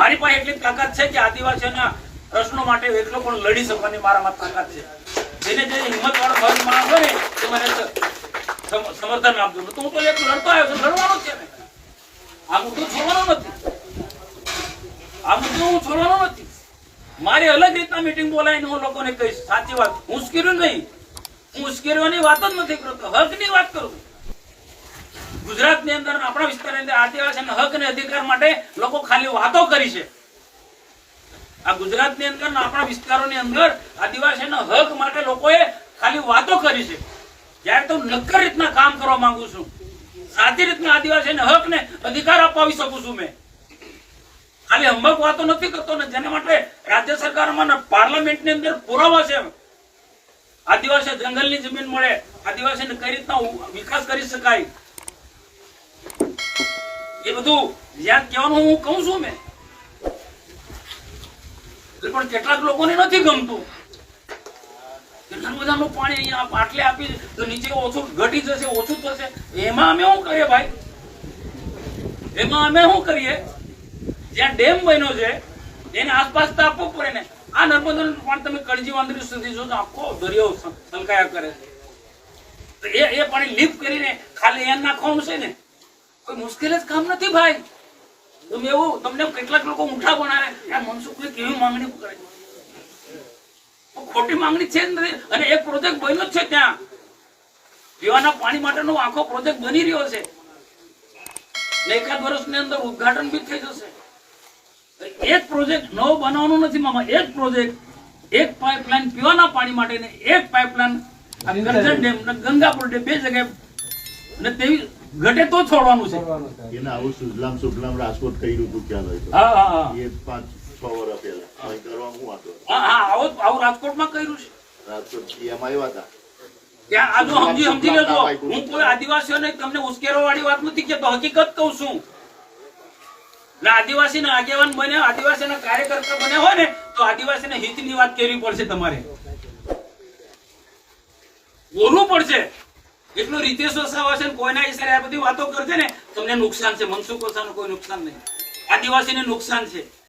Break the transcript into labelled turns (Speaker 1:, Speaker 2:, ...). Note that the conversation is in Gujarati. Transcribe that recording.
Speaker 1: મારી પાસે એટલી તાકાત છે કે આદિવાસીઓના પ્રશ્નો માટે એકલો પણ લડી શકવાની મારામાં તાકાત છે. જેને જે હિંમતવાળો વર્ગ માણસ હોય ને તે મને સમર્થન આપજો. તો હું તો એક લડતો આવ્યો છું, લડવાનો છે ને. આ મુદ્દો છોડવાનો નથી. મારી અલગ રીતના મીટિંગ બોલાવીને હું લોકોને કહીશ સાચી વાત. હું ઉશ્કેર્યું નહીં, હું ઉશ્કેરવાની વાત જ નથી કરતો, હકની વાત કરું. ગુજરાતની અંદર આપણા વિસ્તારની અંદર આદિવાસીના હક અને અધિકાર માટે લોકો ખાલી વાતો કરી છે. આ ગુજરાતની અંદર આપણા વિસ્તારોની અંદર આદિવાસીના હક માટે લોકોએ ખાલી વાતો કરી છે. જ્યારે તો નક્કર રીતના કામ કરવા માંગુ છું, સાચી રીતના આદિવાસીના હક ને અધિકાર અપાવી શકું છું. મેં ખાલી હંબક વાતો નથી કરતો ને. જેના માટે રાજ્ય સરકારમાં પાર્લામેન્ટની અંદર પુરાવા છે. આદિવાસી જંગલની જમીન મળે, આદિવાસીને કઈ રીતના વિકાસ કરી શકાય, એ બધું જ્યાં કહેવાનું હું કહું છું. મેં પણ કેટલાક લોકોને નથી ગમતું. નર્મદાનું પાણી અહીંયા આટલે આપી તો નીચે ઓછું ઘટી જશે, ઓછું થશે. એમાં અમે શું કરીએ ભાઈ? જ્યાં ડેમ બન્યો છે એને આસપાસ તો આપવું પડે ને. આ નર્મદાનું પાણી તમે કળજી વાંદરી સુધી જો આખો દરિયો છલકાયા કરે છે. એ પાણી લીપ કરીને ખાલી અહીંયા નાખવાનું છે ને, કોઈ મુશ્કેલ જ કામ નથી ભાઈ. તમે એવું તમને કેટલાક લોકો ઊંઠા બનાવે, આ મનસુખની કેવી માંગણી કરે, ખોટી માંગણી છે જ નથી. અને એક પ્રોજેક્ટ બન્યો જ છે, ત્યાં પીવાના પાણી માટેનો આખો પ્રોજેક્ટ બની રહ્યો છે. એકાદ વર્ષની અંદર ઉદ્ઘાટન બી થઈ જશે. એક પ્રોજેક્ટ નવો બનાવવાનો નથી મામા. એક પ્રોજેક્ટ, એક પાઇપલાઇન પીવાના પાણી માટે ને એક પાઇપલાઇન કરજણ ડેમ ને ગંગાપુર ડેમ, બે જગ્યાએ ને તેવી ઘટે તો છોડવાનું છે.
Speaker 2: એને આવું સુજલામ રાજકોટ કર્યું હતું ક્યાં એ 5-6 વર્ષ પહેલા કરવા હું હતો.
Speaker 1: આવું રાજકોટમાં કર્યું છે.
Speaker 2: રાજકોટ એમ આવ્યા હતા
Speaker 1: ત્યાં આજુ સમજી લેજો. હું કોઈ આદિવાસીઓને તમને ઉશ્કેરવા વાળી વાત નથી કેતો, હકીકત કહું છું. આદિવાસીના આગેવાન બન્યા, આદિવાસીના કાર્યકર્તા બન્યા હોય ને તો આદિવાસીના હિતની વાત કરવી પડશે. તમારે બોલવું પડશે. એટલું રીતેશ વસાવા છે કોઈના ઈશારે આ બધી વાતો કરશે ને તમને નુકસાન છે. મનસુખ વસાવાનું કોઈ નુકસાન નહીં, આદિવાસીને નુકસાન છે.